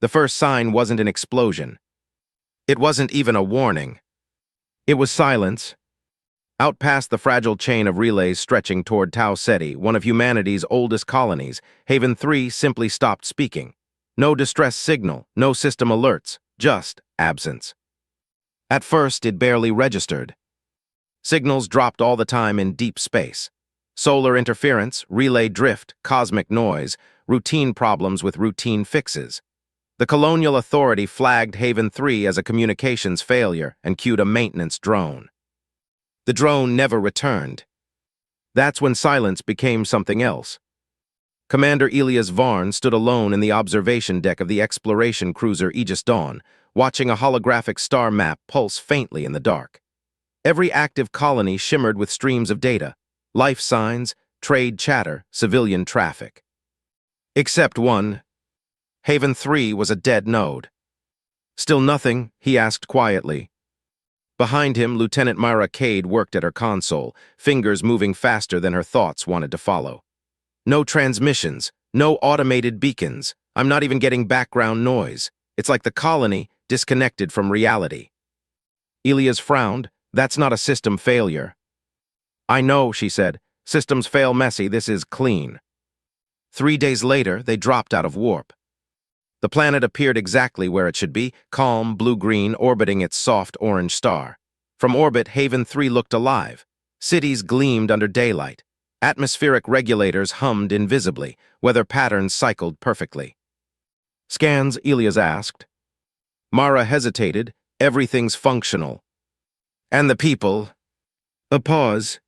The first sign wasn't an explosion. It wasn't even a warning. It was silence. Out past the fragile chain of relays stretching toward Tau Ceti, one of humanity's oldest colonies, Haven 3 simply stopped speaking. No distress signal, no system alerts, just absence. At first, it barely registered. Signals dropped all the time in deep space. Solar interference, relay drift, cosmic noise, routine problems with routine fixes. The Colonial Authority flagged Haven 3 as a communications failure and queued a maintenance drone. The drone never returned. That's when silence became something else. Commander Elias Varn stood alone in the observation deck of the exploration cruiser Aegis Dawn, watching a holographic star map pulse faintly in the dark. Every active colony shimmered with streams of data, life signs, trade chatter, civilian traffic. Except one. Haven 3 was a dead node. Still nothing, he asked quietly. Behind him, Lieutenant Myra Cade worked at her console, fingers moving faster than her thoughts wanted to follow. No transmissions, no automated beacons. I'm not even getting background noise. It's like the colony disconnected from reality. Elias frowned. That's not a system failure. I know, she said. Systems fail messy, this is clean. 3 days later, they dropped out of warp. The planet appeared exactly where it should be, calm, blue-green, orbiting its soft orange star. From orbit, Haven 3 looked alive. Cities gleamed under daylight. Atmospheric regulators hummed invisibly. Weather patterns cycled perfectly. Scans, Elias asked. Mara hesitated. Everything's functional. And the people? A pause.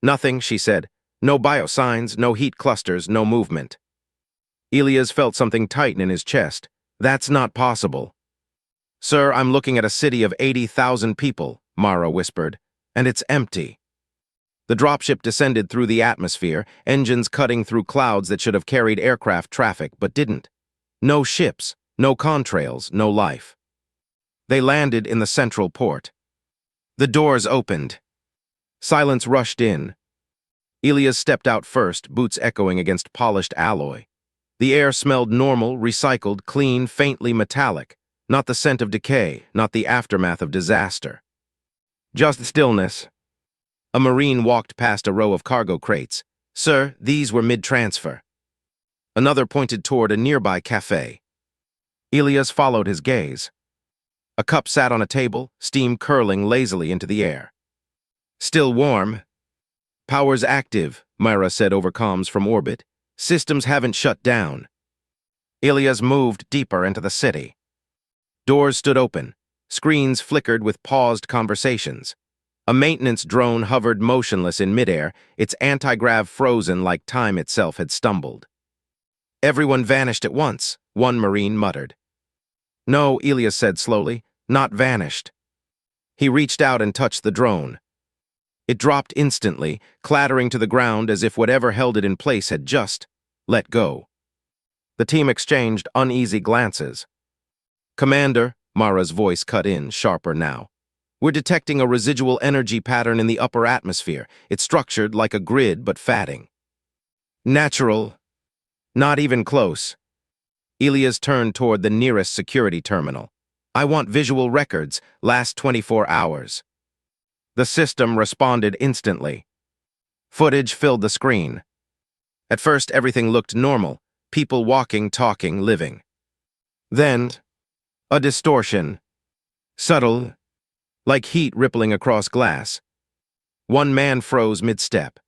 Nothing, she said. No biosigns, no heat clusters, no movement. Elias felt something tighten in his chest. That's not possible. Sir, I'm looking at a city of 80,000 people, Mara whispered, and it's empty. The dropship descended through the atmosphere, engines cutting through clouds that should have carried aircraft traffic but didn't. No ships, no contrails, no life. They landed in the central port. The doors opened. Silence rushed in. Elias stepped out first, boots echoing against polished alloy. The air smelled normal, recycled, clean, faintly metallic. Not the scent of decay, not the aftermath of disaster. Just stillness. A Marine walked past a row of cargo crates. Sir, these were mid-transfer. Another pointed toward a nearby cafe. Elias followed his gaze. A cup sat on a table, steam curling lazily into the air. Still warm. Powers active, Myra said over comms from orbit. Systems haven't shut down. Elias moved deeper into the city. Doors stood open. Screens flickered with paused conversations. A maintenance drone hovered motionless in midair, its anti-grav frozen like time itself had stumbled. Everyone vanished at once, one Marine muttered. No, Elias said slowly, not vanished. He reached out and touched the drone. It dropped instantly, clattering to the ground as if whatever held it in place had just let go. The team exchanged uneasy glances. Commander, Mara's voice cut in, sharper now. We're detecting a residual energy pattern in the upper atmosphere. It's structured like a grid, but fatting. Natural. Not even close. Elias turned toward the nearest security terminal. I want visual records, last 24 hours. The system responded instantly. Footage filled the screen. At first, everything looked normal. People walking, talking, living. Then, a distortion. Subtle, like heat rippling across glass. One man froze mid-step.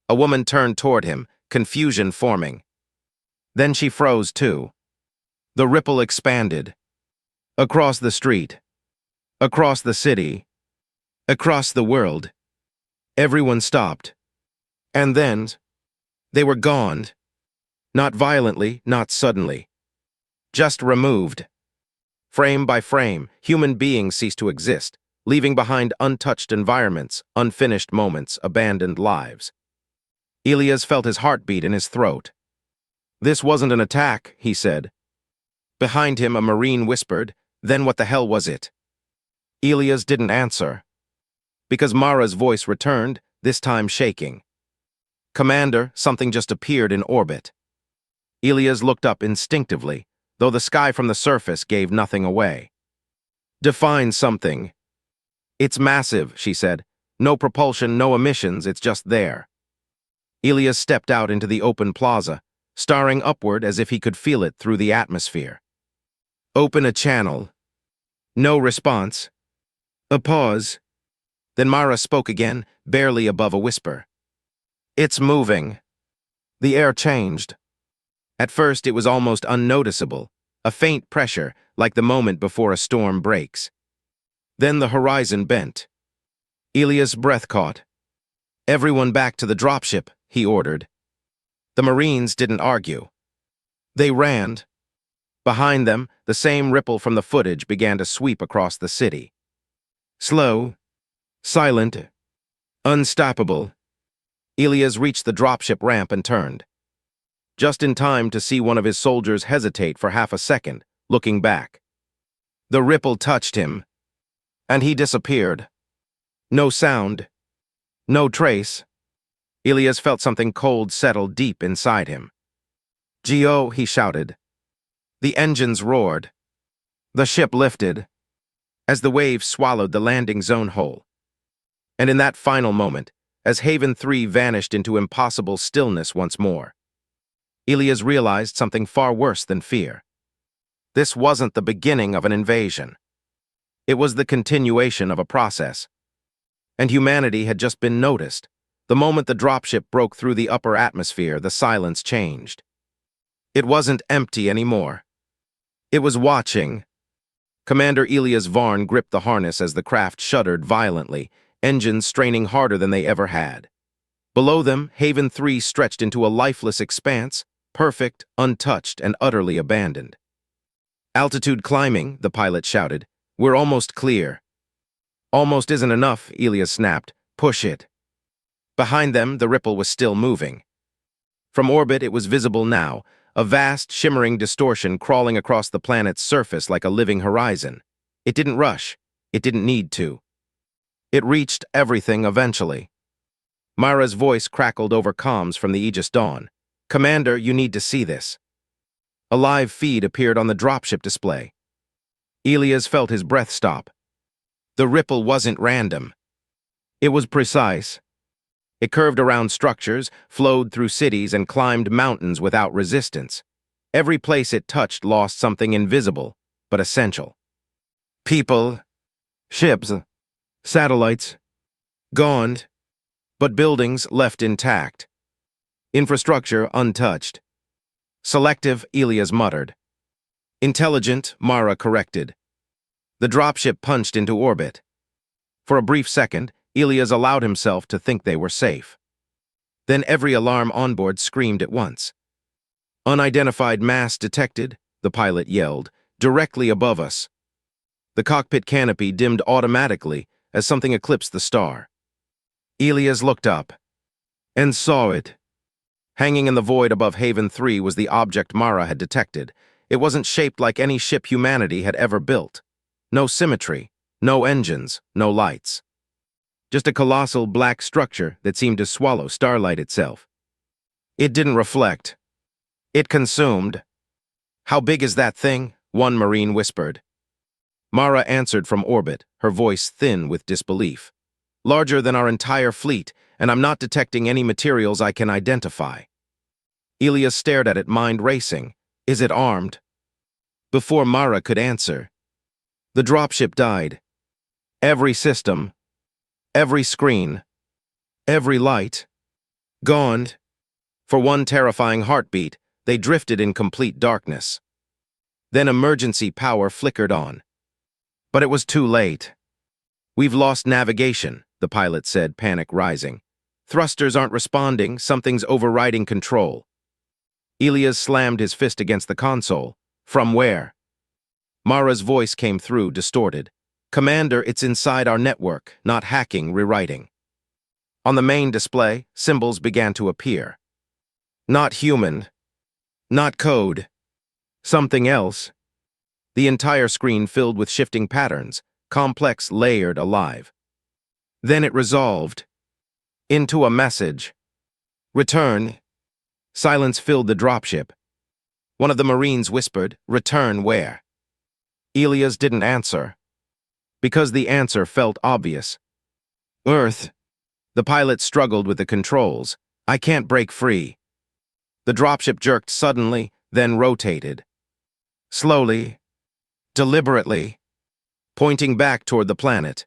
A woman turned toward him, confusion forming. Then she froze too. The ripple expanded. Across the street. Across the city. Across the world. Everyone stopped. And then, they were gone. Not violently, not suddenly. Just removed. Frame by frame, human beings ceased to exist, leaving behind untouched environments, unfinished moments, abandoned lives. Elias felt his heartbeat in his throat. This wasn't an attack, he said. Behind him, a Marine whispered, then what the hell was it? Elias didn't answer. Because Mara's voice returned, this time shaking. Commander, something just appeared in orbit. Elias looked up instinctively. though the sky from the surface gave nothing away. "Define something." "It's massive," she said. "No propulsion, no emissions, it's just there." Elias stepped out into the open plaza, staring upward as if he could feel it through the atmosphere. "Open a channel." No response. A pause. Then Mara spoke again, barely above a whisper. "It's moving." The air changed. At first it was almost unnoticeable, a faint pressure, like the moment before a storm breaks. Then the horizon bent. Elias' breath caught. "Everyone back to the dropship," he ordered. The Marines didn't argue. They ran. Behind them, the same ripple from the footage began to sweep across the city. Slow, silent, unstoppable. Elias reached the dropship ramp and turned. Just in time to see one of his soldiers hesitate for half a second, looking back. The ripple touched him, and he disappeared. No sound, no trace. Elias felt something cold settle deep inside him. "Geo," he shouted. The engines roared. The ship lifted, as the waves swallowed the landing zone whole. And in that final moment, as Haven 3 vanished into impossible stillness once more, Elias realized something far worse than fear. This wasn't the beginning of an invasion. It was the continuation of a process. And humanity had just been noticed. The moment the dropship broke through the upper atmosphere, the silence changed. It wasn't empty anymore. It was watching. Commander Elias Varn gripped the harness as the craft shuddered violently, engines straining harder than they ever had. Below them, Haven 3 stretched into a lifeless expanse, perfect, untouched, and utterly abandoned. "Altitude climbing," the pilot shouted. "We're almost clear." "Almost isn't enough," Elias snapped. "Push it." Behind them, the ripple was still moving. From orbit, it was visible now, a vast, shimmering distortion crawling across the planet's surface like a living horizon. It didn't rush. It didn't need to. It reached everything eventually. Mara's voice crackled over comms from the Aegis Dawn. "Commander, you need to see this." A live feed appeared on the dropship display. Elias felt his breath stop. The ripple wasn't random. It was precise. It curved around structures, flowed through cities, and climbed mountains without resistance. Every place it touched lost something invisible, but essential. People, ships, satellites, gone, but buildings left intact. Infrastructure untouched. Selective, Elias muttered. Intelligent, Mara corrected. The dropship punched into orbit. For a brief second, Elias allowed himself to think they were safe. Then every alarm onboard screamed at once. "Unidentified mass detected," the pilot yelled, "directly above us." The cockpit canopy dimmed automatically as something eclipsed the star. Elias looked up and saw it. Hanging in the void above Haven 3 was the object Mara had detected. It wasn't shaped like any ship humanity had ever built. No symmetry, no engines, no lights. Just a colossal black structure that seemed to swallow starlight itself. It didn't reflect. It consumed. "How big is that thing?" one Marine whispered. Mara answered from orbit, her voice thin with disbelief. "Larger than our entire fleet, and I'm not detecting any materials I can identify." Elias stared at it, mind racing. "Is it armed?" Before Mara could answer, the dropship died. Every system, every screen, every light, gone. For one terrifying heartbeat, they drifted in complete darkness. Then emergency power flickered on. But it was too late. "We've lost navigation," the pilot said, panic rising. "Thrusters aren't responding, something's overriding control." Elias slammed his fist against the console. "From where?" Mara's voice came through, distorted. "Commander, it's inside our network, not hacking, rewriting." On the main display, symbols began to appear. Not human. Not code. Something else. The entire screen filled with shifting patterns, complex, layered, alive. Then it resolved into a message. "Return." Silence filled the dropship. One of the Marines whispered, "Return where?" Elias didn't answer, because the answer felt obvious. "Earth." The pilot struggled with the controls. "I can't break free." The dropship jerked suddenly, then rotated. Slowly, deliberately, pointing back toward the planet.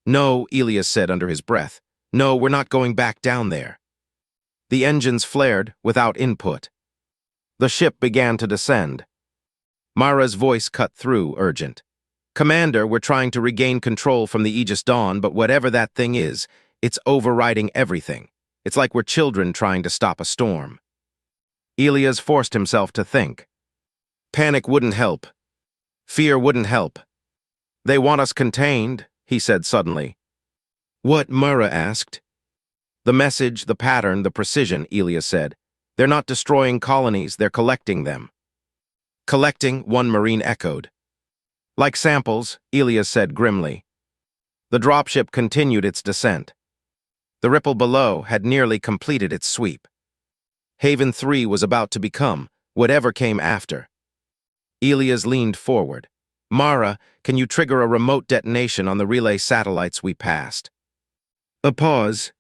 "No," Elias said under his breath. "No, we're not going back down there." The engines flared without input. The ship began to descend. Mara's voice cut through, urgent. "Commander, we're trying to regain control from the Aegis Dawn, but whatever that thing is, it's overriding everything. It's like we're children trying to stop a storm." Elias forced himself to think. Panic wouldn't help. Fear wouldn't help. "They want us contained," he said suddenly. "What?" Mara asked. "The message, the pattern, the precision," Elias said. "They're not destroying colonies, they're collecting them." "Collecting," one Marine echoed. "Like samples," Elias said grimly. The dropship continued its descent. The ripple below had nearly completed its sweep. Haven 3 was about to become whatever came after. Elias leaned forward. "Mara, can you trigger a remote detonation on the relay satellites we passed?" A pause.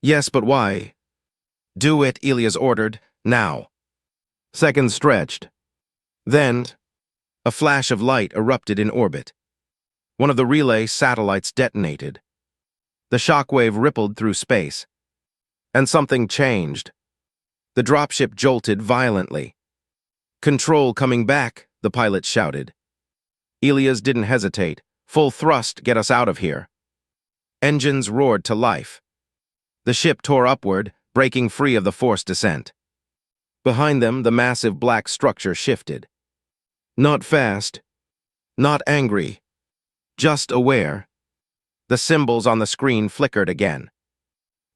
"Yes, but why?" "Do it," Elias ordered. "Now." Seconds stretched. Then, a flash of light erupted in orbit. One of the relay satellites detonated. The shockwave rippled through space. And something changed. The dropship jolted violently. "Control coming back," the pilot shouted. Elias didn't hesitate. "Full thrust, get us out of here." Engines roared to life. The ship tore upward, breaking free of the forced descent. Behind them, the massive black structure shifted. Not fast. Not angry. Just aware. The symbols on the screen flickered again.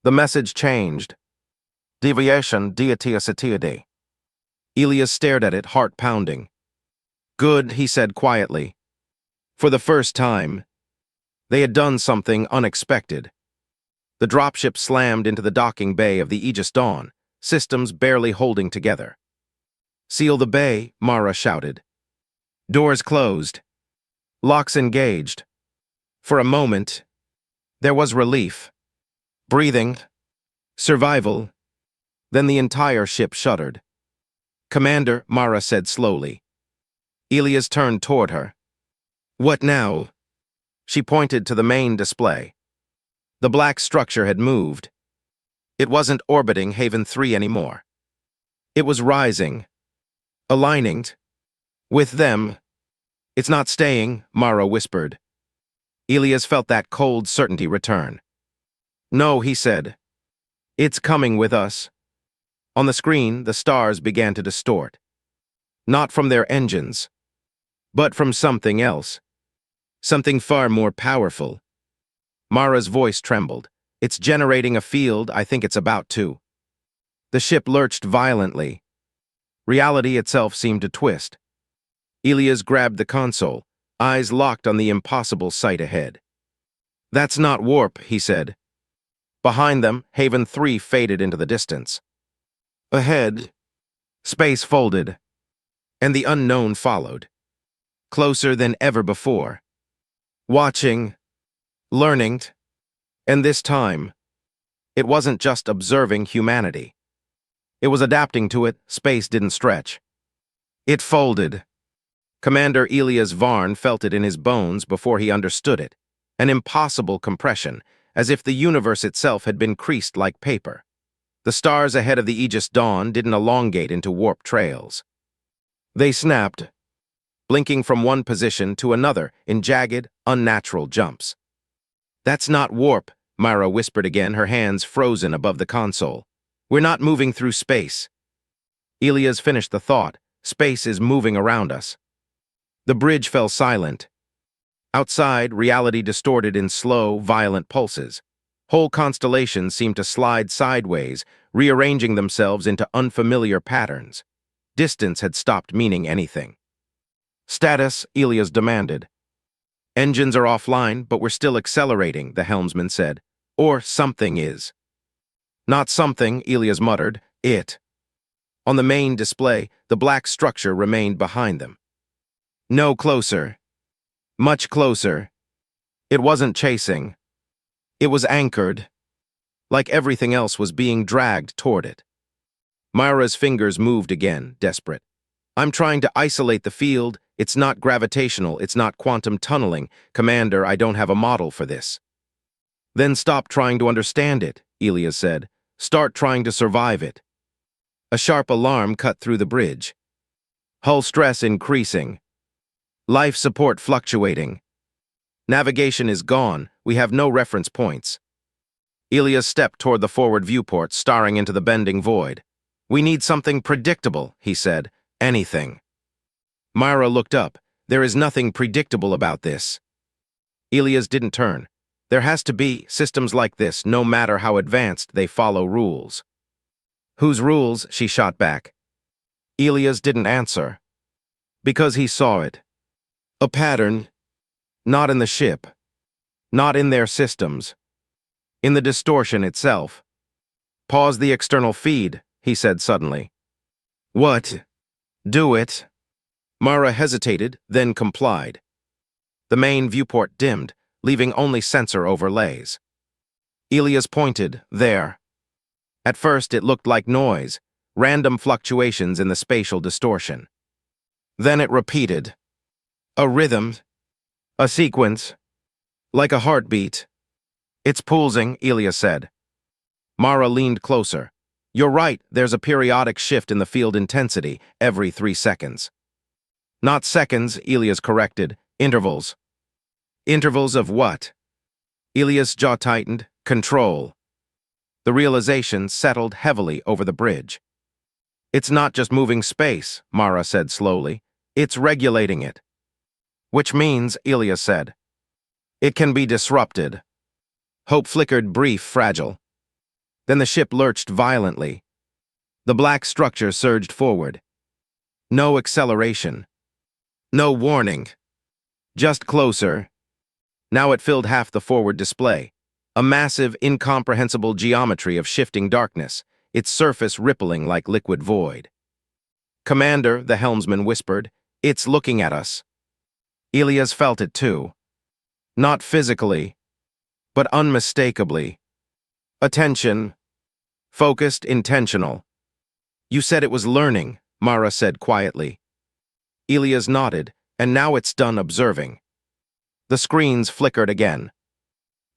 The message changed. "Deviation dietiacetidae." Elias stared at it, heart pounding. "Good," he said quietly. For the first time, they had done something unexpected. The dropship slammed into the docking bay of the Aegis Dawn, systems barely holding together. "Seal the bay," Mara shouted. Doors closed. Locks engaged. For a moment, there was relief. Breathing. Survival. Then the entire ship shuddered. "Commander," Mara said slowly. Elias turned toward her. "What now?" She pointed to the main display. The black structure had moved. It wasn't orbiting Haven 3 anymore. It was rising. Aligning. With them. "It's not staying," Mara whispered. Elias felt that cold certainty return. "No," he said. "It's coming with us." On the screen, the stars began to distort. Not from their engines, but from something else. Something far more powerful. Mara's voice trembled. "It's generating a field, I think it's about to." The ship lurched violently. Reality itself seemed to twist. Elias grabbed the console, eyes locked on the impossible sight ahead. "That's not warp," he said. Behind them, Haven 3 faded into the distance. Ahead, space folded, and the unknown followed. Closer than ever before. Watching, learning, and this time, it wasn't just observing humanity. It was adapting to it. Space didn't stretch. It folded. Commander Elias Varn felt it in his bones before he understood it. An impossible compression, as if the universe itself had been creased like paper. The stars ahead of the Aegis Dawn didn't elongate into warp trails. They snapped, blinking from one position to another in jagged, unnatural jumps. "That's not warp," Mara whispered again, her hands frozen above the console. "We're not moving through space." Elias finished the thought. Space is moving around us. The bridge fell silent. Outside, reality distorted in slow, violent pulses. Whole constellations seemed to slide sideways, rearranging themselves into unfamiliar patterns. Distance had stopped meaning anything. "Status," Elias demanded. "Engines are offline, but we're still accelerating," the helmsman said. "Or something is." "Not something," Elias muttered. "It." On the main display, the black structure remained behind them. No closer. Much closer. It wasn't chasing. It was anchored. Like everything else was being dragged toward it. Myra's fingers moved again, desperate. I'm trying to isolate the field. It's not gravitational. It's not quantum tunneling. Commander, I don't have a model for this. Then stop trying to understand it, Elia said. Start trying to survive it. A sharp alarm cut through the bridge. Hull stress increasing. Life support fluctuating. Navigation is gone. We have no reference points. Elia stepped toward the forward viewport, staring into the bending void. We need something predictable, he said. Anything. Myra looked up. There is nothing predictable about this. Elias didn't turn. There has to be systems like this, no matter how advanced, they follow rules. Whose rules? She shot back. Elias didn't answer. Because he saw it. A pattern. Not in the ship. Not in their systems. In the distortion itself. Pause the external feed, he said suddenly. What? Do it. Mara hesitated, then complied. The main viewport dimmed, leaving only sensor overlays. Elias pointed, there. At first it looked like noise, random fluctuations in the spatial distortion. Then it repeated. A rhythm. A sequence. Like a heartbeat. It's pulsing, Elias said. Mara leaned closer. You're right, there's a periodic shift in the field intensity every 3 seconds. Not seconds, Elias corrected. Intervals. Intervals of what? Elias' jaw tightened. Control. The realization settled heavily over the bridge. It's not just moving space, Mara said slowly. It's regulating it. Which means, Elias said, it can be disrupted. Hope flickered brief, fragile. Then the ship lurched violently. The black structure surged forward. No acceleration. No warning. Just closer. Now it filled half the forward display. A massive, incomprehensible geometry of shifting darkness, its surface rippling like liquid void. Commander, the helmsman whispered, it's looking at us. Elias felt it too. Not physically, but unmistakably. Attention. Focused, intentional. You said it was learning, Mara said quietly. Elias nodded, and now it's done observing. The screens flickered again.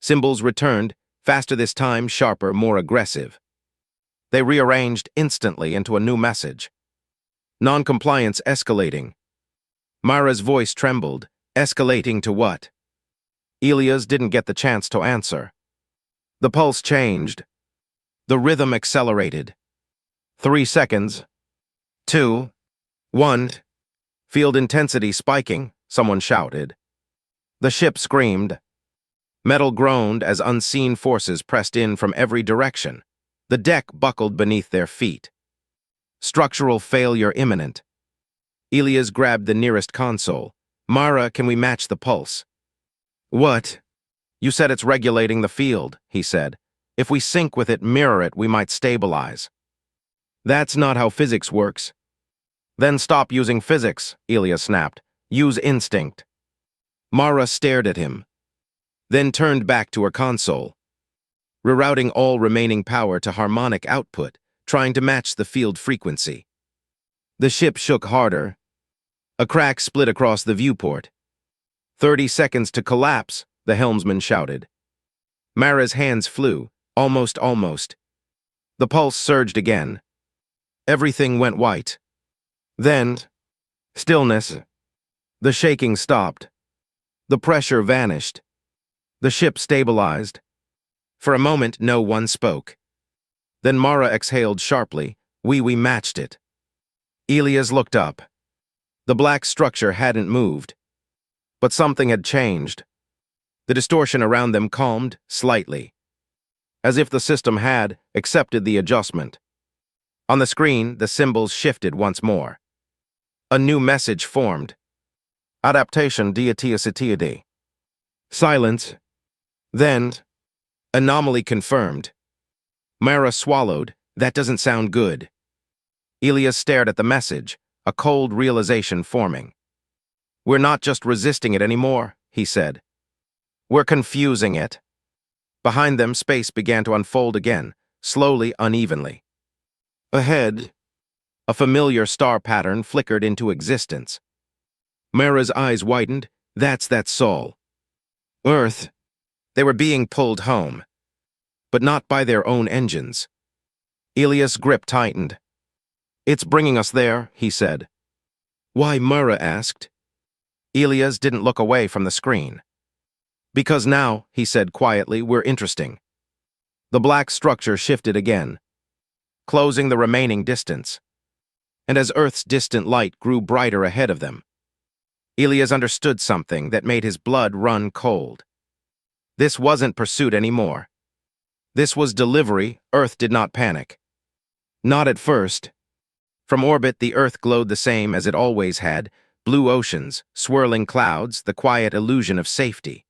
Symbols returned, faster this time, sharper, more aggressive. They rearranged instantly into a new message. Non-compliance escalating. Mara's voice trembled. Escalating to what? Elias didn't get the chance to answer. The pulse changed. The rhythm accelerated. 3 seconds. 2. 1. Field intensity spiking, someone shouted. The ship screamed. Metal groaned as unseen forces pressed in from every direction. The deck buckled beneath their feet. Structural failure imminent. Elias grabbed the nearest console. Mara, can we match the pulse? What? You said it's regulating the field, he said. If we sync with it, mirror it, we might stabilize. That's not how physics works. Then stop using physics, Elias snapped. Use instinct. Mara stared at him, then turned back to her console, rerouting all remaining power to harmonic output, trying to match the field frequency. The ship shook harder. A crack split across the viewport. 30 seconds to collapse, the helmsman shouted. Mara's hands flew, almost. The pulse surged again. Everything went white. Then, stillness. The shaking stopped. The pressure vanished. The ship stabilized. For a moment, no one spoke. Then Mara exhaled sharply. We matched it. Elias looked up. The black structure hadn't moved. But something had changed. The distortion around them calmed slightly, as if the system had accepted the adjustment. On the screen, the symbols shifted once more. A new message formed. Adaptation diateositiade. Silence. Then, anomaly confirmed. Mara swallowed. That doesn't sound good. Elias stared at the message, a cold realization forming. "We're not just resisting it anymore," he said. "We're confusing it." Behind them, space began to unfold again, slowly, unevenly. Ahead, a familiar star pattern flickered into existence. Mara's eyes widened. That's Sol. Earth. They were being pulled home, but not by their own engines. Elias' grip tightened. "It's bringing us there," he said. "Why?" Mara asked. Elias didn't look away from the screen. "Because now," he said quietly, "we're interesting." The black structure shifted again, closing the remaining distance. And as Earth's distant light grew brighter ahead of them, Elias understood something that made his blood run cold. This wasn't pursuit anymore. This was delivery. Earth did not panic. Not at first. From orbit, the Earth glowed the same as it always had: blue oceans, swirling clouds, the quiet illusion of safety.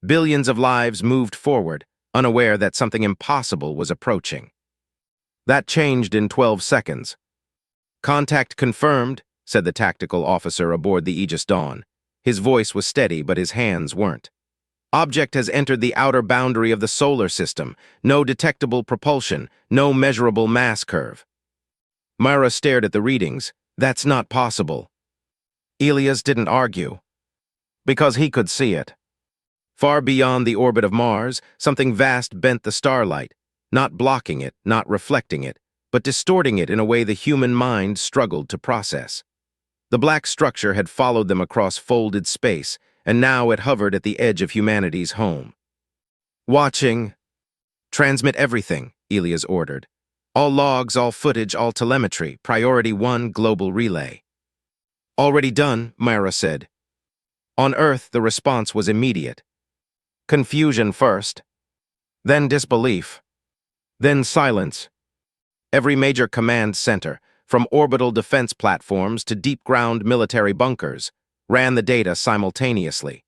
Billions of lives moved forward, unaware that something impossible was approaching. That changed in 12 seconds. "Contact confirmed," said the tactical officer aboard the Aegis Dawn. His voice was steady, but his hands weren't. "Object has entered the outer boundary of the solar system. No detectable propulsion, no measurable mass curve." Myra stared at the readings. "That's not possible." Elias didn't argue, because he could see it. Far beyond the orbit of Mars, something vast bent the starlight, not blocking it, not reflecting it, but distorting it in a way the human mind struggled to process. The black structure had followed them across folded space, and now it hovered at the edge of humanity's home. "Watching. Transmit everything," Elias ordered. "All logs, all footage, all telemetry. Priority 1, global relay." "Already done," Myra said. On Earth, the response was immediate. Confusion first, then disbelief, then silence. Every major command center, from orbital defense platforms to deep-ground military bunkers, ran the data simultaneously.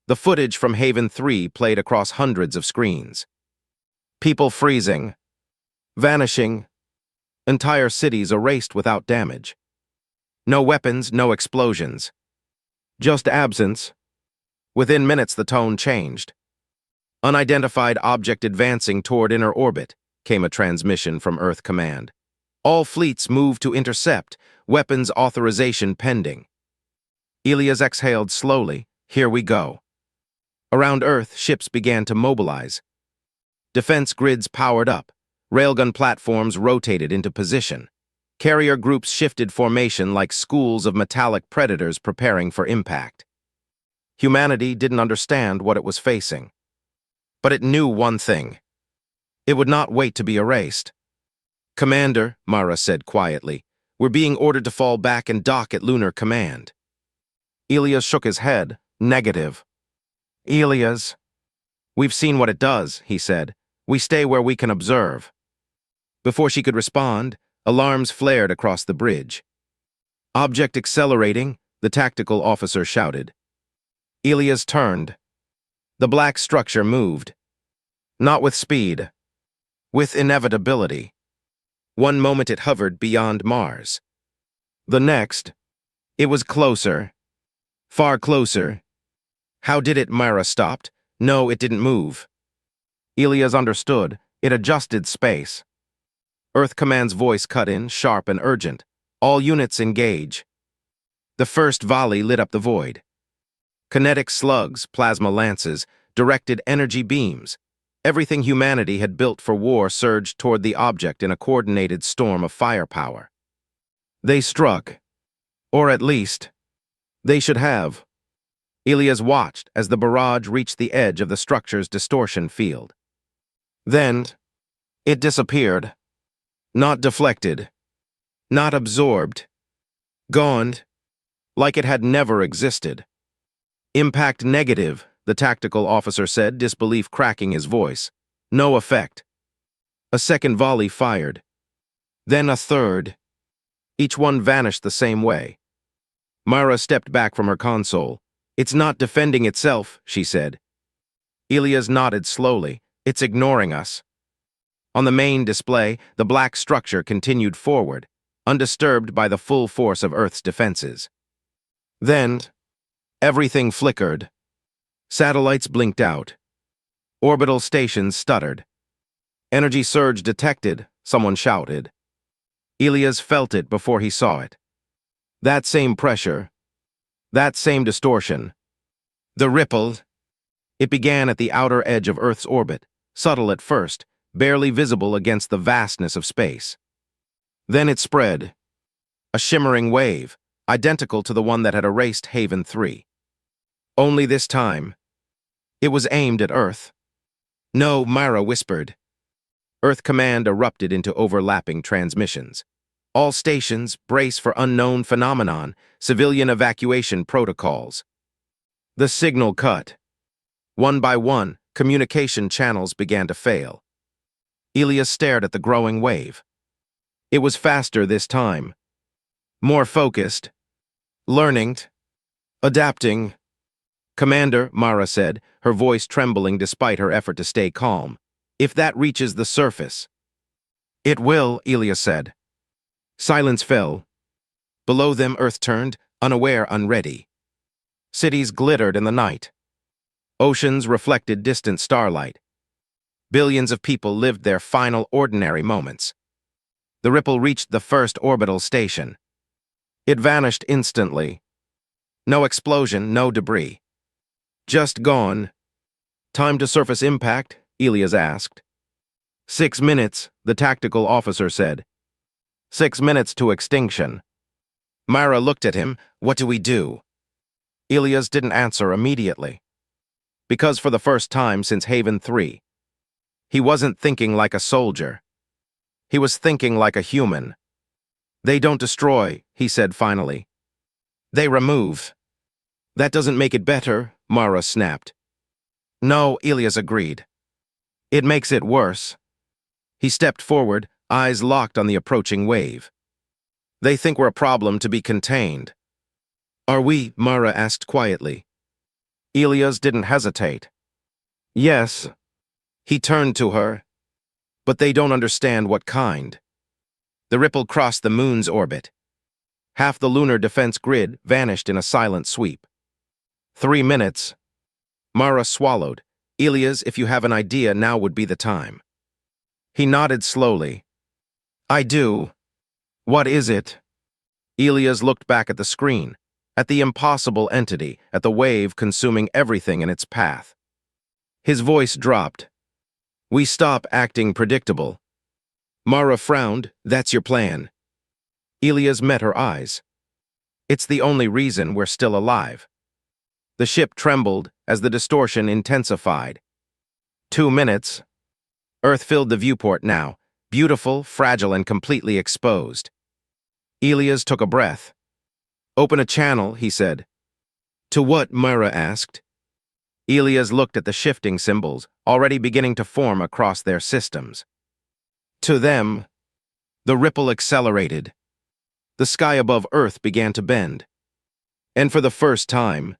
The footage from Haven 3 played across hundreds of screens. People freezing, vanishing, entire cities erased without damage. No weapons, no explosions. Just absence. Within minutes, the tone changed. "Unidentified object advancing toward inner orbit," came a transmission from Earth Command. "All fleets move to intercept, weapons authorization pending." Elias exhaled slowly. "Here we go." Around Earth, ships began to mobilize. Defense grids powered up. Railgun platforms rotated into position. Carrier groups shifted formation like schools of metallic predators preparing for impact. Humanity didn't understand what it was facing. But it knew one thing. It would not wait to be erased. "Commander," Mara said quietly, "we're being ordered to fall back and dock at Lunar Command." Elias shook his head. "Negative." "Elias." "We've seen what it does," he said. "We stay where we can observe." Before she could respond, alarms flared across the bridge. "Object accelerating," the tactical officer shouted. Elias turned. The black structure moved. Not with speed, with inevitability. One moment it hovered beyond Mars. The next, it was closer. Far closer. How did it? Myra stopped. No, it didn't move. Elias understood. It adjusted space. Earth Command's voice cut in, sharp and urgent. "All units engage." The first volley lit up the void. Kinetic slugs, plasma lances, directed energy beams. Everything humanity had built for war surged toward the object in a coordinated storm of firepower. They struck. Or at least, they should have. Elias watched as the barrage reached the edge of the structure's distortion field. Then, it disappeared. Not deflected. Not absorbed. Gone. Like it had never existed. "Impact negative," the tactical officer said, disbelief cracking his voice. "No effect." A second volley fired. Then a third. Each one vanished the same way. Myra stepped back from her console. "It's not defending itself," she said. Elias nodded slowly. "It's ignoring us." On the main display, the black structure continued forward. undisturbed by the full force of Earth's defenses. Then, everything flickered. Satellites blinked out. Orbital stations stuttered. Energy surge detected, someone shouted. Elias felt it before he saw it. That same pressure. That same distortion. The ripple. It began at the outer edge of Earth's orbit, subtle at first, barely visible against the vastness of space. Then it spread. A shimmering wave, identical to the one that had erased Haven 3. Only this time, it was aimed at Earth. No, Myra whispered. Earth Command erupted into overlapping transmissions. All stations brace for unknown phenomenon, civilian evacuation protocols. The signal cut. One by one, communication channels began to fail. Elias stared at the growing wave. It was faster this time. More focused. Learning. Adapting. Commander, Mara said, her voice trembling despite her effort to stay calm. If that reaches the surface. It will, Elias said. Silence fell. Below them, Earth turned, unaware, unready. Cities glittered in the night. Oceans reflected distant starlight. Billions of people lived their final ordinary moments. The ripple reached the first orbital station. It vanished instantly. No explosion, no debris. Just gone. Time to surface impact, Elias asked. 6 minutes, the tactical officer said. 6 minutes to extinction. Myra looked at him. What do we do? Elias didn't answer immediately. Because for the first time since Haven 3, he wasn't thinking like a soldier. He was thinking like a human. They don't destroy, he said finally. They remove. That doesn't make it better, Mara snapped. No, Elias agreed. It makes it worse. He stepped forward, eyes locked on the approaching wave. They think we're a problem to be contained. Are we? Mara asked quietly. Elias didn't hesitate. Yes. He turned to her. But they don't understand what kind. The ripple crossed the moon's orbit. Half the lunar defense grid vanished in a silent sweep. 3 minutes. Mara swallowed. Elias, if you have an idea, now would be the time. He nodded slowly. I do. What is it? Elias looked back at the screen, at the impossible entity, at the wave consuming everything in its path. His voice dropped. We stop acting predictable. Mara frowned. That's your plan. Elias met her eyes. It's the only reason we're still alive. The ship trembled as the distortion intensified. 2 minutes. Earth filled the viewport now, beautiful, fragile, and completely exposed. Elias took a breath. Open a channel, he said. To what? Myra asked. Elias looked at the shifting symbols, already beginning to form across their systems. To them, the ripple accelerated. The sky above Earth began to bend. And for the first time,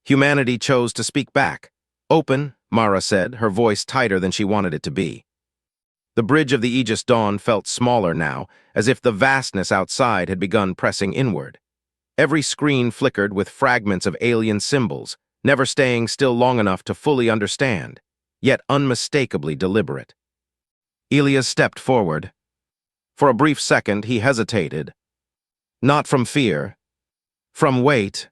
humanity chose to speak back. Open, Mara said, her voice tighter than she wanted it to be. The bridge of the Aegis Dawn felt smaller now, as if the vastness outside had begun pressing inward. Every screen flickered with fragments of alien symbols, never staying still long enough to fully understand, yet unmistakably deliberate. Elias stepped forward. For a brief second, he hesitated. Not from fear, from weight,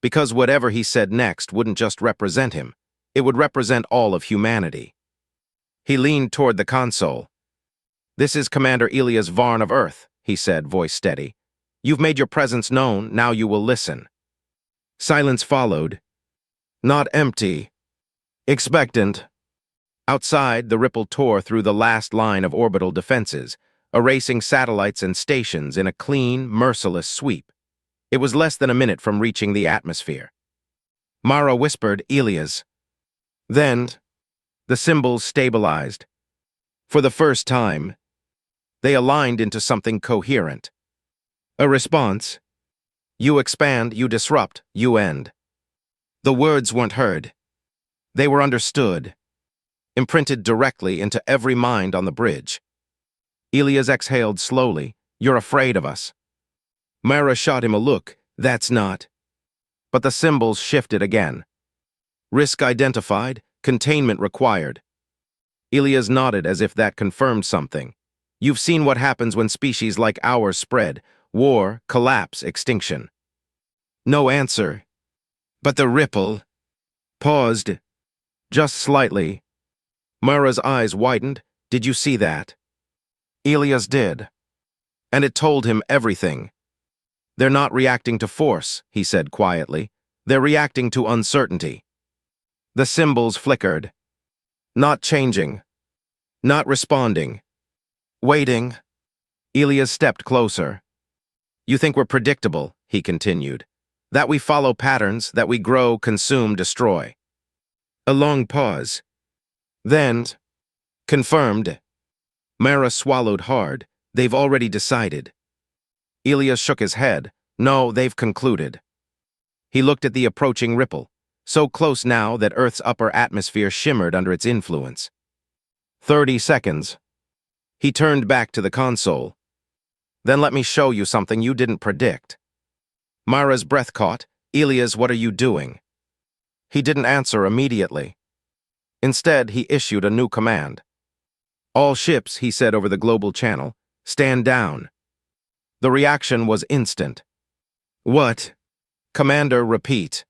because whatever he said next wouldn't just represent him, it would represent all of humanity. He leaned toward the console. This is Commander Elias Varn of Earth, he said, voice steady. You've made your presence known, now you will listen. Silence followed. Not empty. Expectant. Outside, the ripple tore through the last line of orbital defenses, erasing satellites and stations in a clean, merciless sweep. It was less than a minute from reaching the atmosphere. Mara whispered, Elias. Then, the symbols stabilized. For the first time, they aligned into something coherent. A response. You expand, you disrupt, you end. The words weren't heard. They were understood, imprinted directly into every mind on the bridge. Elias exhaled slowly, You're afraid of us. Myra shot him a look. That's not. But the symbols shifted again. Risk identified, containment required. Elias nodded as if that confirmed something. You've seen what happens when species like ours spread. War, collapse, extinction. No answer. But the ripple paused. Just slightly. Myra's eyes widened. Did you see that? Elias did. And it told him everything. They're not reacting to force, he said quietly. They're reacting to uncertainty. The symbols flickered. Not changing. Not responding. Waiting. Elias stepped closer. You think we're predictable, he continued. That we follow patterns, that we grow, consume, destroy. A long pause. Then, confirmed. Myra swallowed hard. They've already decided. Elias shook his head. No, they've concluded. He looked at the approaching ripple, so close now that Earth's upper atmosphere shimmered under its influence. 30 seconds. He turned back to the console. Then let me show you something you didn't predict. Myra's breath caught. Elias, what are you doing? He didn't answer immediately. Instead, he issued a new command. All ships, he said over the global channel, stand down. The reaction was instant. What? Commander, repeat.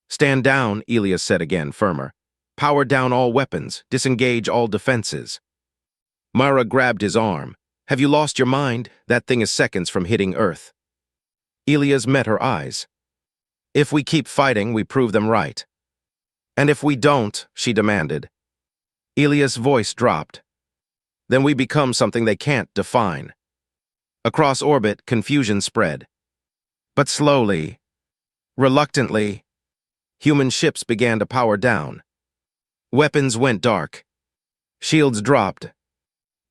Stand down, Elias said again, firmer. Power down all weapons, disengage all defenses. Myra grabbed his arm. Have you lost your mind? That thing is seconds from hitting Earth. Elias met her eyes. If we keep fighting, we prove them right. And if we don't, she demanded. Elias' voice dropped. Then we become something they can't define. Across orbit, confusion spread. But slowly, reluctantly, human ships began to power down. Weapons went dark. Shields dropped.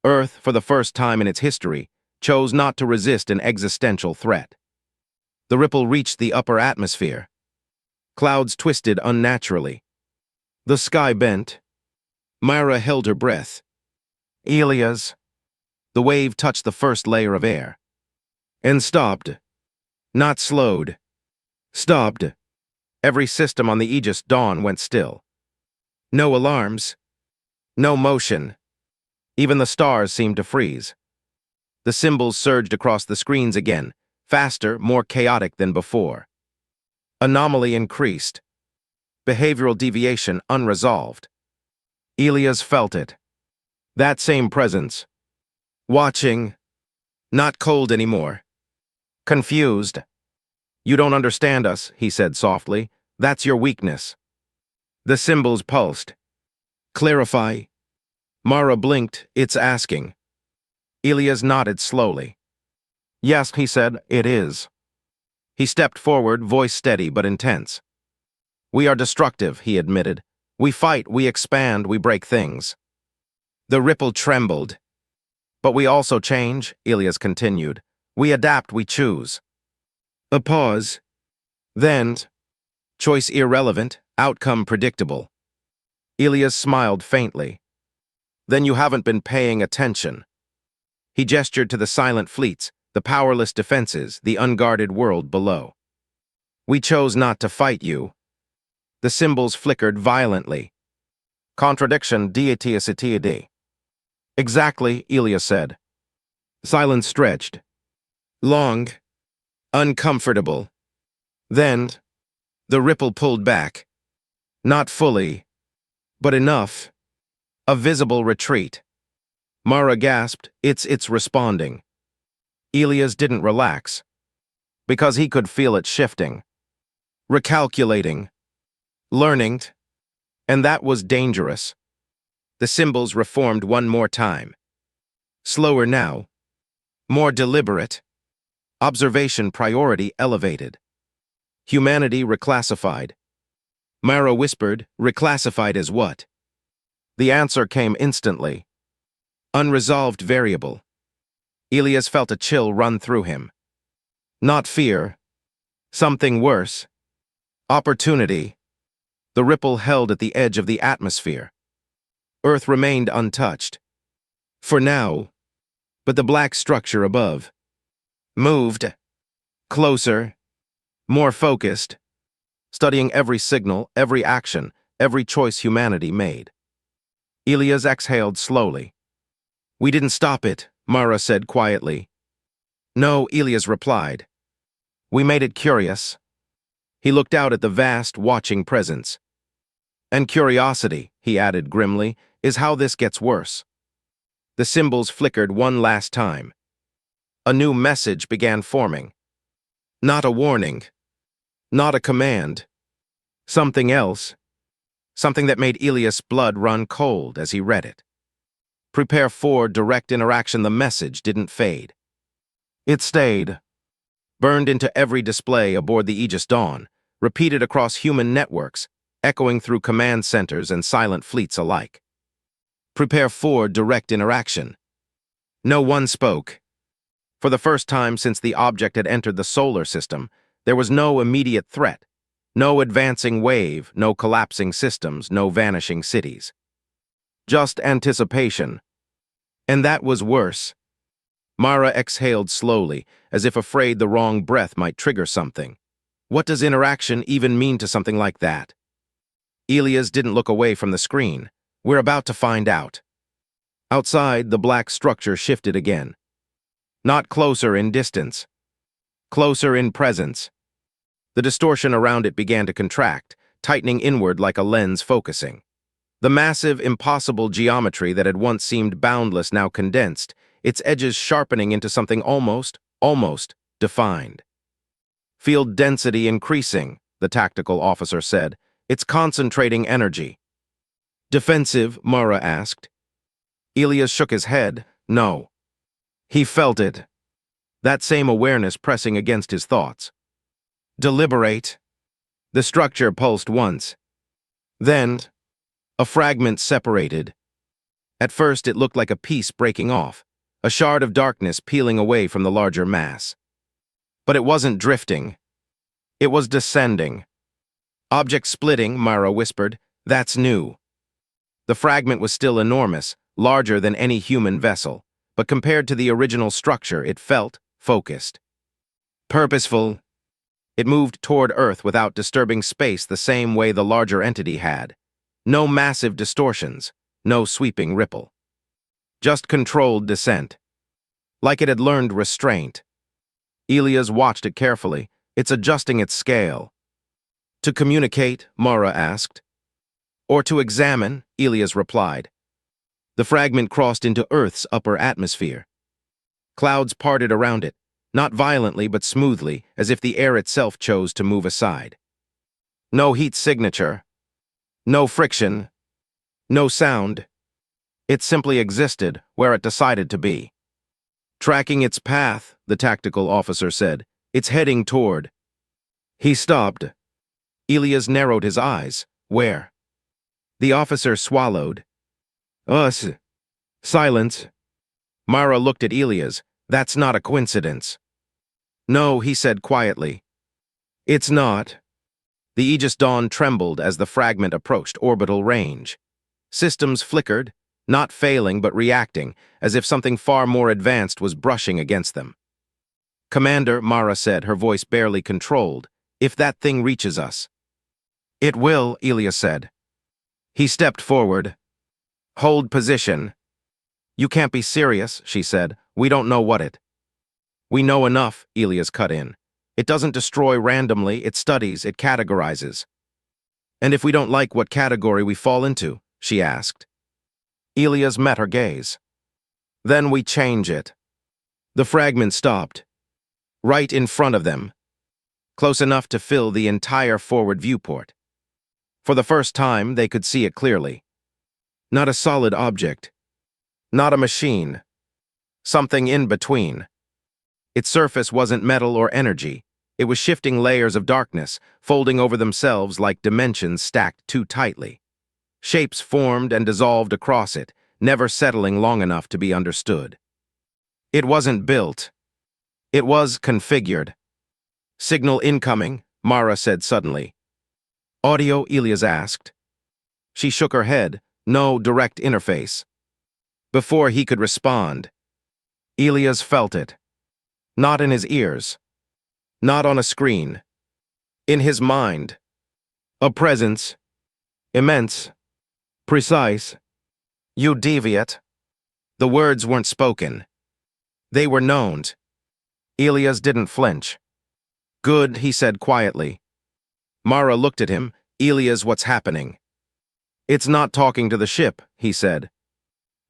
Earth, for the first time in its history, chose not to resist an existential threat. The ripple reached the upper atmosphere. Clouds twisted unnaturally. The sky bent. Myra held her breath. Elias. The wave touched the first layer of air. And stopped. Not slowed. Stopped. Every system on the Aegis Dawn went still. No alarms. No motion. Even the stars seemed to freeze. The symbols surged across the screens again, faster, more chaotic than before. Anomaly increased. Behavioral deviation unresolved. Elias felt it. That same presence. Watching. Not cold anymore. Confused. You don't understand us, he said softly. That's your weakness. The symbols pulsed. Clarify. Mara blinked. It's asking. Elias nodded slowly. Yes, he said, it is. He stepped forward, voice steady but intense. We are destructive, he admitted. We fight, we expand, we break things. The ripple trembled. But we also change, Elias continued. We adapt, we choose. A pause. Then, choice irrelevant, outcome predictable. Elias smiled faintly. Then you haven't been paying attention. He gestured to the silent fleets, the powerless defenses, the unguarded world below. We chose not to fight you. The symbols flickered violently. Contradiction deity. Exactly, Elias said. Silence stretched. Long. Uncomfortable. Then, the ripple pulled back. Not fully, but enough. A visible retreat. Mara gasped, it's responding. Elias didn't relax, because he could feel it shifting. Recalculating. Learning. And that was dangerous. The symbols reformed one more time. Slower now. More deliberate. Observation priority elevated. Humanity reclassified. Mara whispered, reclassified as what? The answer came instantly. Unresolved variable. Elias felt a chill run through him. Not fear. Something worse. Opportunity. The ripple held at the edge of the atmosphere. Earth remained untouched. For now. But the black structure above, moved, closer, more focused, studying every signal, every action, every choice humanity made. Elias exhaled slowly. "We didn't stop it," Mara said quietly. "No," Elias replied. "We made it curious." He looked out at the vast, watching presence. "And curiosity," he added grimly, "is how this gets worse." The symbols flickered one last time. A new message began forming. Not a warning. Not a command. Something else. Something that made Elias' blood run cold as he read it. Prepare for direct interaction. The message didn't fade. It stayed. Burned into every display aboard the Aegis Dawn, repeated across human networks, echoing through command centers and silent fleets alike. Prepare for direct interaction. No one spoke. For the first time since the object had entered the solar system, there was no immediate threat. No advancing wave, no collapsing systems, no vanishing cities. Just anticipation. And that was worse. Mara exhaled slowly, as if afraid the wrong breath might trigger something. What does interaction even mean to something like that? Elias didn't look away from the screen. "We're about to find out." Outside, the black structure shifted again. Not closer in distance. Closer in presence. The distortion around it began to contract, tightening inward like a lens focusing. The massive, impossible geometry that had once seemed boundless now condensed, its edges sharpening into something almost defined. "Field density increasing," the tactical officer said. "It's concentrating energy." "Defensive?" Mara asked. Elias shook his head. No. He felt it. That same awareness pressing against his thoughts. "Deliberate." The structure pulsed once. Then, a fragment separated. At first it looked like a piece breaking off, a shard of darkness peeling away from the larger mass. But it wasn't drifting. It was descending. "Object splitting," Mara whispered. "That's new." The fragment was still enormous, larger than any human vessel, but compared to the original structure, it felt focused. Purposeful. It moved toward Earth without disturbing space the same way the larger entity had. No massive distortions, no sweeping ripple. Just controlled descent. Like it had learned restraint. Elias watched it carefully. "It's adjusting its scale." "To communicate?" Mara asked. "Or to examine?" Elias replied. The fragment crossed into Earth's upper atmosphere. Clouds parted around it, not violently but smoothly, as if the air itself chose to move aside. No heat signature. No friction. No sound. It simply existed where it decided to be. "Tracking its path," the tactical officer said. "It's heading toward." He stopped. Elias narrowed his eyes. "Where?" The officer swallowed. "Us." Silence. Mara looked at Elias. "That's not a coincidence." "No," he said quietly. "It's not." The Aegis Dawn trembled as the fragment approached orbital range. Systems flickered, not failing but reacting, as if something far more advanced was brushing against them. "Commander," Mara said, her voice barely controlled, "if that thing reaches us." "It will," Elias said. He stepped forward. "Hold position." "You can't be serious," she said. "We don't know what it—" "We know enough," Elias cut in. "It doesn't destroy randomly, it studies, it categorizes." "And if we don't like what category we fall into?" she asked. Elias met her gaze. "Then we change it." The fragment stopped. Right in front of them. Close enough to fill the entire forward viewport. For the first time, they could see it clearly. Not a solid object. Not a machine. Something in between. Its surface wasn't metal or energy. It was shifting layers of darkness, folding over themselves like dimensions stacked too tightly. Shapes formed and dissolved across it, never settling long enough to be understood. It wasn't built. It was configured. "Signal incoming," Mara said suddenly. "Audio?" Elias asked. She shook her head. "No direct interface." Before he could respond, Elias felt it. Not in his ears. Not on a screen. In his mind. A presence. Immense. Precise. You deviate. The words weren't spoken. They were known. Elias didn't flinch. Good, he said quietly. Mara looked at him. Elias, what's happening? It's not talking to the ship, he said.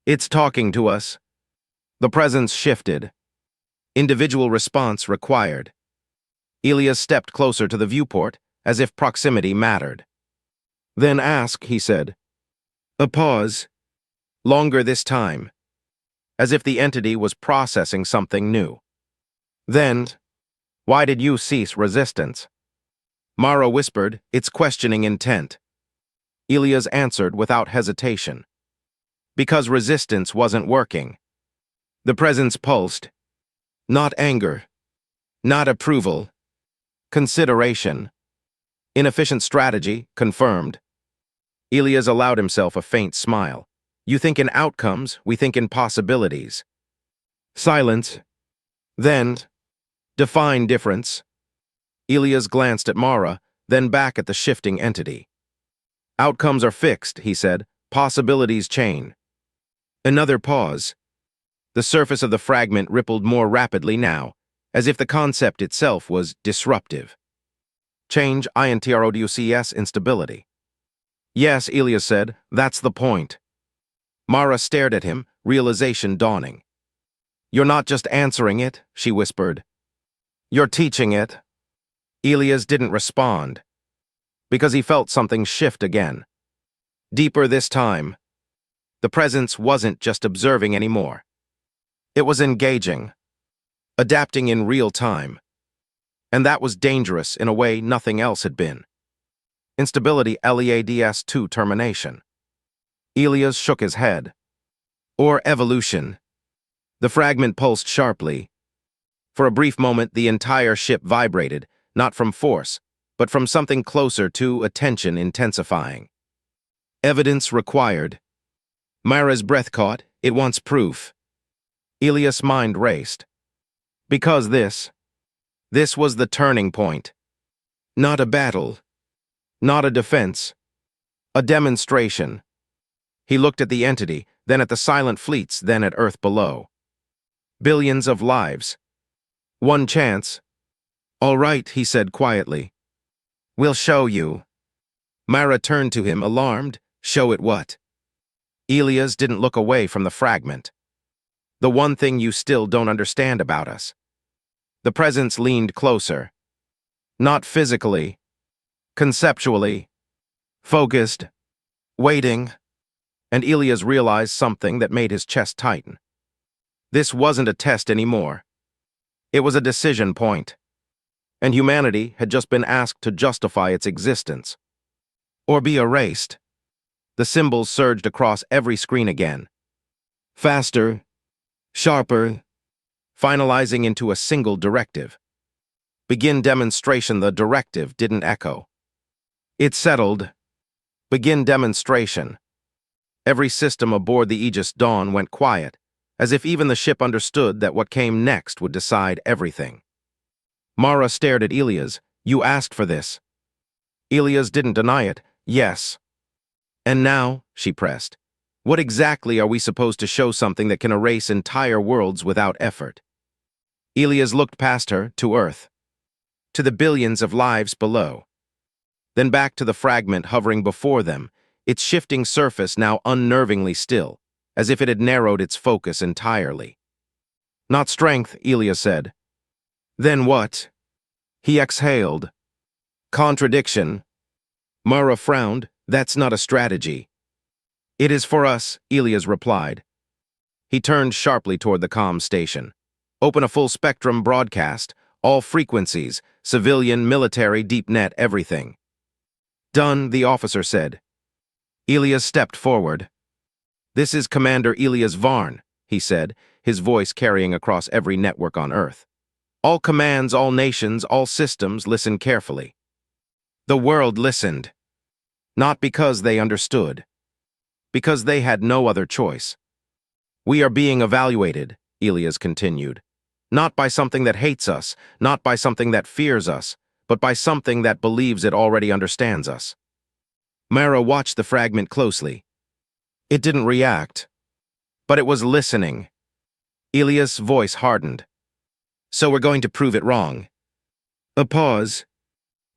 It's talking to us. The presence shifted. Individual response required. Elias stepped closer to the viewport, as if proximity mattered. Then ask, he said. A pause. Longer this time. As if the entity was processing something new. Then, why did you cease resistance? Mara whispered, its questioning intent. Elias answered without hesitation. Because resistance wasn't working. The presence pulsed. Not anger. Not approval. Consideration. Inefficient strategy, confirmed. Elias allowed himself a faint smile. You think in outcomes, we think in possibilities. Silence. Then, define difference. Elias glanced at Mara, then back at the shifting entity. Outcomes are fixed, he said. Possibilities chain. Another pause. The surface of the fragment rippled more rapidly now, as if the concept itself was disruptive. Change, introduces instability. Yes, Elias said, that's the point. Mara stared at him, realization dawning. You're not just answering it, she whispered. You're teaching it. Elias didn't respond, because he felt something shift again. Deeper this time. The presence wasn't just observing anymore. It was engaging, adapting in real time. And that was dangerous in a way nothing else had been. Instability leads to termination. Elias shook his head. Or evolution. The fragment pulsed sharply. For a brief moment, the entire ship vibrated, not from force, but from something closer to attention intensifying. Evidence required. Myra's breath caught. It wants proof. Elias' mind raced. Because this was the turning point. Not a battle. Not a defense. A demonstration. He looked at the entity, then at the silent fleets, then at Earth below. Billions of lives. One chance. All right, he said quietly. We'll show you. Myra turned to him, alarmed. Show it what? Elias didn't look away from the fragment. The one thing you still don't understand about us. The presence leaned closer. Not physically. Conceptually. Focused. Waiting. And Elias realized something that made his chest tighten. This wasn't a test anymore. It was a decision point. And humanity had just been asked to justify its existence. Or be erased. The symbols surged across every screen again. Faster. Sharper. Finalizing into a single directive. Begin demonstration. The directive didn't echo. It settled. Begin demonstration. Every system aboard the Aegis Dawn went quiet, as if even the ship understood that what came next would decide everything. Mara stared at Elias. You asked for this. Elias didn't deny it. Yes. And now, she pressed, what exactly are we supposed to show something that can erase entire worlds without effort? Elias looked past her, to Earth. To the billions of lives below. Then back to the fragment hovering before them, its shifting surface now unnervingly still, as if it had narrowed its focus entirely. Not strength, Elias said. Then what? He exhaled. Contradiction. Mara frowned. That's not a strategy. It is for us, Elias replied. He turned sharply toward the comm station. Open a full-spectrum broadcast, all frequencies, civilian, military, deep net, everything. Done, the officer said. Elias stepped forward. This is Commander Elias Varn, he said, his voice carrying across every network on Earth. All commands, all nations, all systems, listen carefully. The world listened. Not because they understood. Because they had no other choice. We are being evaluated, Elias continued. Not by something that hates us, not by something that fears us, but by something that believes it already understands us. Mara watched the fragment closely. It didn't react, but it was listening. Ilias' voice hardened. So we're going to prove it wrong. A pause.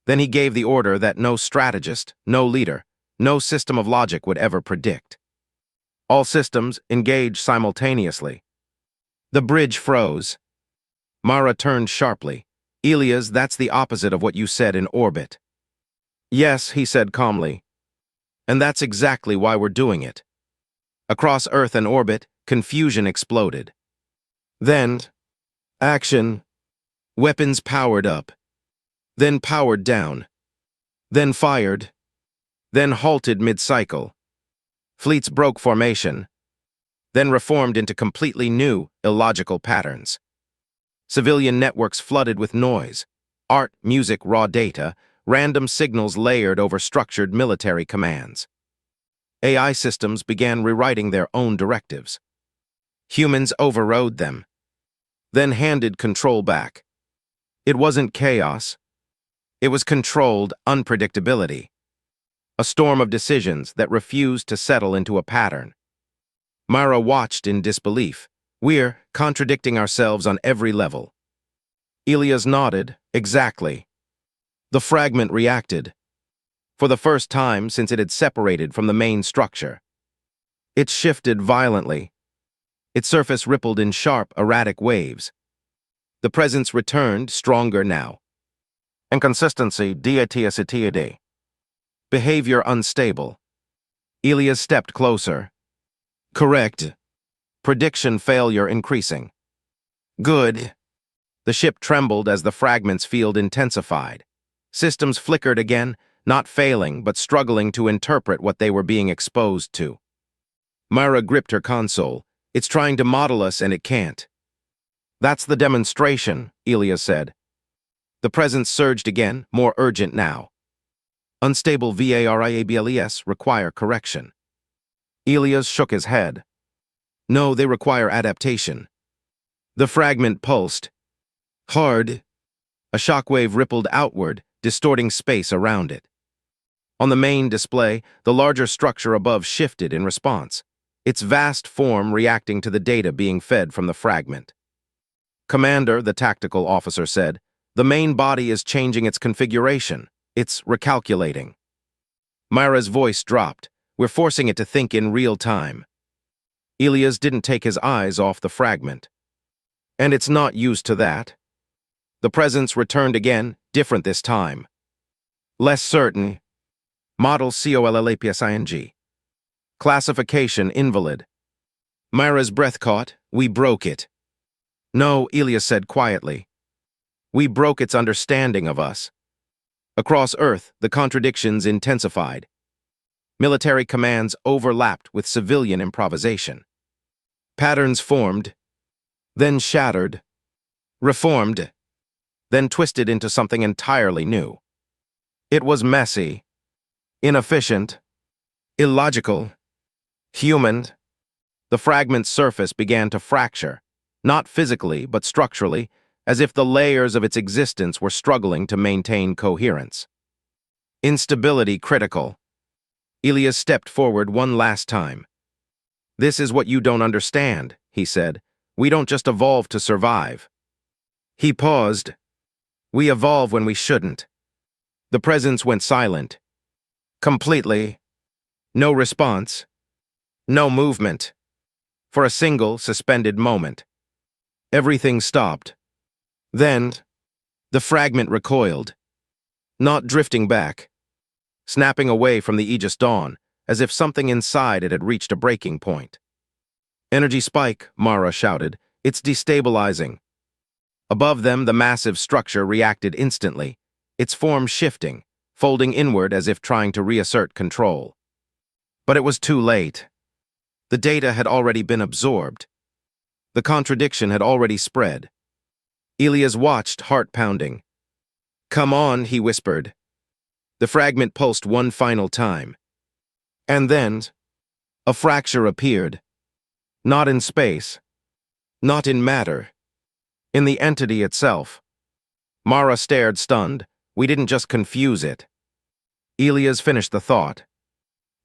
Then he gave the order that no strategist, no leader, no system of logic would ever predict. All systems engage simultaneously. The bridge froze. Mara turned sharply. Ilias, that's the opposite of what you said in orbit. Yes, he said calmly. And that's exactly why we're doing it. Across Earth and orbit, confusion exploded. Then, action. Weapons powered up. Then powered down. Then fired. Then halted mid-cycle. Fleets broke formation. Then reformed into completely new, illogical patterns. Civilian networks flooded with noise. Art, music, raw data, random signals layered over structured military commands. AI systems began rewriting their own directives. Humans overrode them, then handed control back. It wasn't chaos. It was controlled unpredictability. A storm of decisions that refused to settle into a pattern. Mara watched in disbelief. We're contradicting ourselves on every level. Ilias nodded. Exactly. The fragment reacted. For the first time since it had separated from the main structure. It shifted violently. Its surface rippled in sharp, erratic waves. The presence returned, stronger now. Inconsistency, diatiacity. Behavior unstable. Ilias stepped closer. Correct. Prediction failure increasing. Good. The ship trembled as the fragment's field intensified. Systems flickered again, not failing but struggling to interpret what they were being exposed to. Mara gripped her console. It's trying to model us and it can't. That's the demonstration, Ilias said. The presence surged again, more urgent now. Unstable variables require correction. Ilias shook his head. No, they require adaptation. The fragment pulsed. Hard. A shockwave rippled outward, distorting space around it. On the main display, the larger structure above shifted in response, its vast form reacting to the data being fed from the fragment. Commander, the tactical officer said, the main body is changing its configuration. It's recalculating. Mara's voice dropped. We're forcing it to think in real time. Ilias didn't take his eyes off the fragment. And it's not used to that. The presence returned again, different this time. Less certain. Model COLLAPSING. Classification invalid. Mara's breath caught. We broke it. No, Ilias said quietly. We broke its understanding of us. Across Earth, the contradictions intensified. Military commands overlapped with civilian improvisation. Patterns formed, then shattered, reformed, then twisted into something entirely new. It was messy, inefficient, illogical, human. The fragment's surface began to fracture, not physically but structurally, as if the layers of its existence were struggling to maintain coherence. Instability critical. Ilias stepped forward one last time. This is what you don't understand, he said. We don't just evolve to survive. He paused. We evolve when we shouldn't. The presence went silent. Completely. No response. No movement. For a single, suspended moment. Everything stopped. Then, the fragment recoiled. Not drifting back. Snapping away from the Aegis dawn, as if something inside it had reached a breaking point. Energy spike, Mara shouted. It's destabilizing. Above them, the massive structure reacted instantly, its form shifting, folding inward as if trying to reassert control. But it was too late. The data had already been absorbed. The contradiction had already spread. Ilias watched, heart pounding. Come on, he whispered. The fragment pulsed one final time. And then, a fracture appeared. Not in space. Not in matter. In the entity itself. Mara stared stunned. We didn't just confuse it. Elias finished the thought.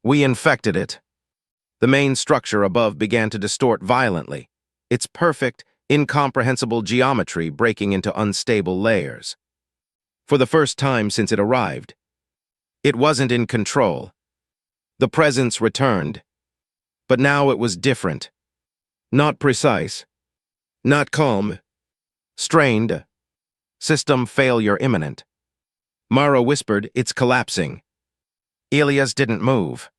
We infected it. The main structure above began to distort violently, its perfect, incomprehensible geometry breaking into unstable layers. For the first time since it arrived, it wasn't in control. The presence returned. But now it was different. Not precise. Not calm. Strained. System failure imminent. Mara whispered, "It's collapsing." Elias didn't move.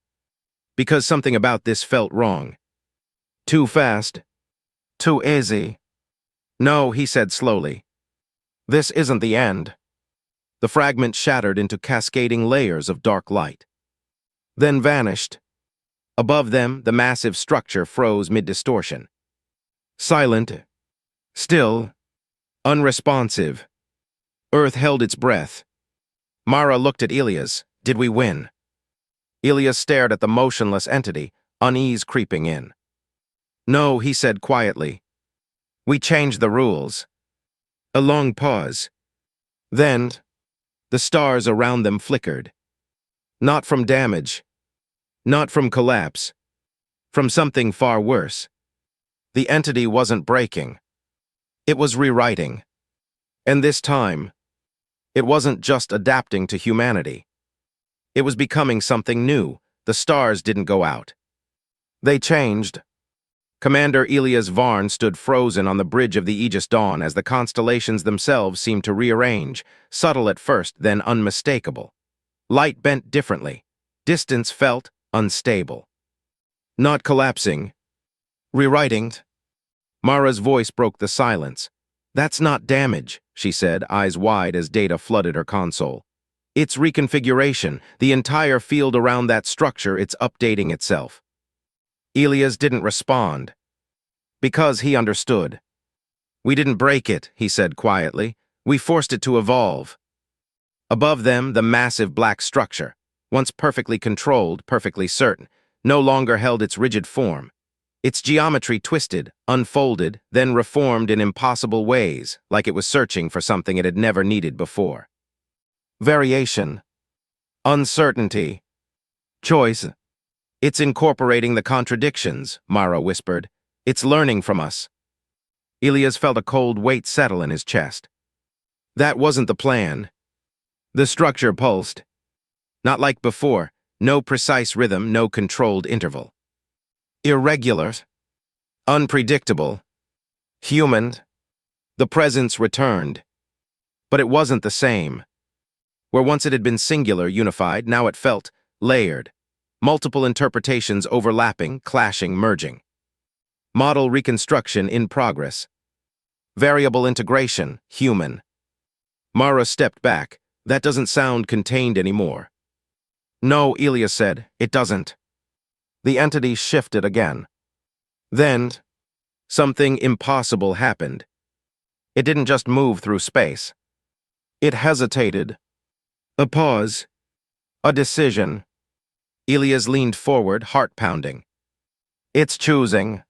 Because something about this felt wrong. Too fast. Too easy. No, he said slowly. This isn't the end. The fragment shattered into cascading layers of dark light. Then vanished. Above them, the massive structure froze mid-distortion. Silent. Still. Unresponsive. Earth held its breath. Mara looked at Elias. Did we win? Elias stared at the motionless entity, unease creeping in. No, he said quietly. We changed the rules. A long pause. Then, the stars around them flickered. Not from damage. Not from collapse. From something far worse. The entity wasn't breaking. It was rewriting. And this time, it wasn't just adapting to humanity. It was becoming something new. The stars didn't go out. They changed. Commander Elias Varn stood frozen on the bridge of the Aegis Dawn as the constellations themselves seemed to rearrange, subtle at first, then unmistakable. Light bent differently. Distance felt unstable. Not collapsing. Rewriting. Mara's voice broke the silence. That's not damage, she said, eyes wide as data flooded her console. It's reconfiguration, the entire field around that structure, it's updating itself. Elias didn't respond. Because he understood. We didn't break it, he said quietly. We forced it to evolve. Above them, the massive black structure, once perfectly controlled, perfectly certain, no longer held its rigid form. Its geometry twisted, unfolded, then reformed in impossible ways, like it was searching for something it had never needed before. Variation. Uncertainty. Choice. It's incorporating the contradictions, Mara whispered. It's learning from us. Elias felt a cold weight settle in his chest. That wasn't the plan. The structure pulsed. Not like before, no precise rhythm, no controlled interval. Irregular. Unpredictable. Human. The presence returned. But it wasn't the same. Where once it had been singular, unified, now it felt layered. Multiple interpretations overlapping, clashing, merging. Model reconstruction in progress. Variable integration, human. Mara stepped back. That doesn't sound contained anymore. No, Elias said, it doesn't. The entity shifted again. Then, something impossible happened. It didn't just move through space. It hesitated. A pause. A decision. Elias leaned forward, heart pounding. It's choosing.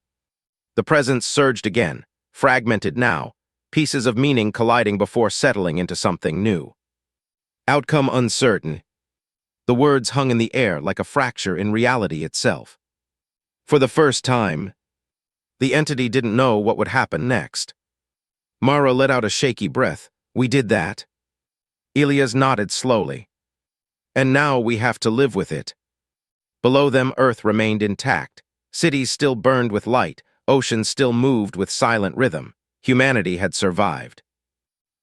The presence surged again, fragmented now, pieces of meaning colliding before settling into something new. Outcome uncertain. The words hung in the air like a fracture in reality itself. For the first time, the entity didn't know what would happen next. Mara let out a shaky breath. We did that. Elias nodded slowly. And now we have to live with it. Below them, Earth remained intact. Cities still burned with light. Oceans still moved with silent rhythm. Humanity had survived.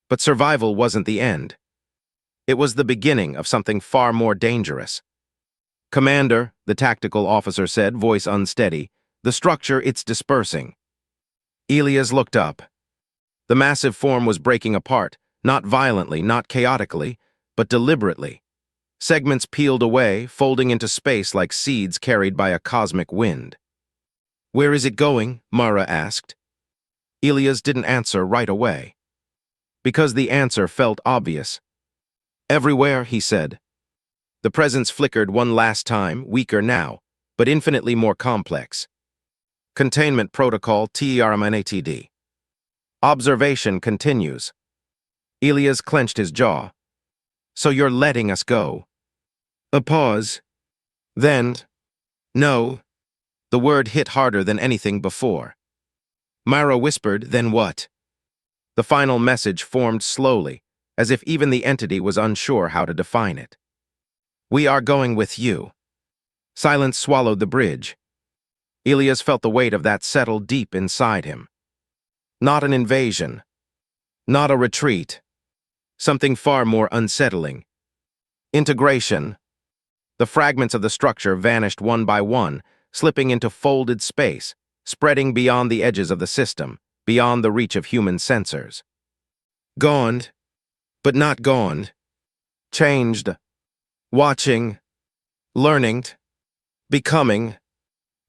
But survival wasn't the end. It was the beginning of something far more dangerous. Commander, the tactical officer said, voice unsteady, the structure, it's dispersing. Elias looked up. The massive form was breaking apart, not violently, not chaotically, but deliberately. Segments peeled away, folding into space like seeds carried by a cosmic wind. Where is it going? Mara asked. Elias didn't answer right away. Because the answer felt obvious. Everywhere, he said. The presence flickered one last time, weaker now, but infinitely more complex. Containment Protocol TERMNATD. Observation continues. Elias clenched his jaw. So you're letting us go? A pause. Then, no. The word hit harder than anything before. Myra whispered, then what? The final message formed slowly, as if even the entity was unsure how to define it. We are going with you. Silence swallowed the bridge. Elias felt the weight of that settle deep inside him. Not an invasion. Not a retreat. Something far more unsettling. Integration. The fragments of the structure vanished one by one, slipping into folded space, spreading beyond the edges of the system, beyond the reach of human sensors. Gone, but not gone. Changed. Watching. Learning. Becoming.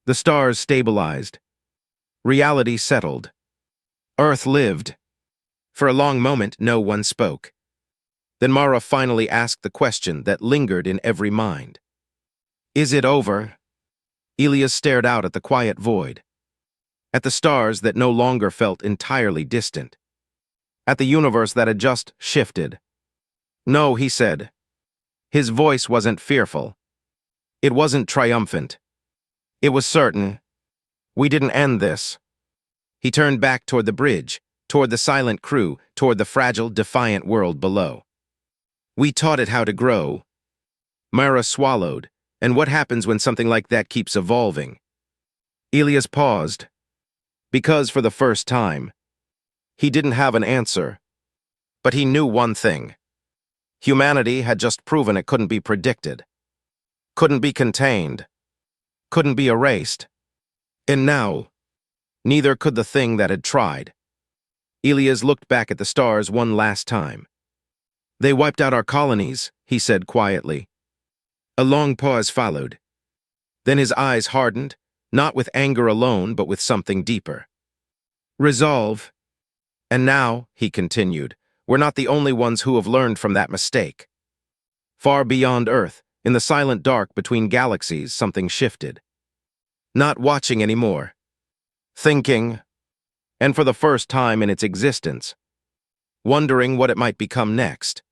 The stars stabilized. Reality settled. Earth lived. For a long moment, no one spoke. Then Mara finally asked the question that lingered in every mind. Is it over? Elias stared out at the quiet void. At the stars that no longer felt entirely distant. At the universe that had just shifted. No, he said. His voice wasn't fearful. It wasn't triumphant. It was certain. We didn't end this. He turned back toward the bridge, toward the silent crew, toward the fragile, defiant world below. We taught it how to grow. Myra swallowed. And what happens when something like that keeps evolving? Elias paused. Because for the first time, he didn't have an answer. But he knew one thing. Humanity had just proven it couldn't be predicted. Couldn't be contained. Couldn't be erased. And now, neither could the thing that had tried. Elias looked back at the stars one last time. They wiped out our colonies, he said quietly. A long pause followed. Then his eyes hardened, not with anger alone, but with something deeper. Resolve. And now, he continued, we're not the only ones who have learned from that mistake. Far beyond Earth, in the silent dark between galaxies, something shifted. Not watching anymore. Thinking. And for the first time in its existence, wondering what it might become next.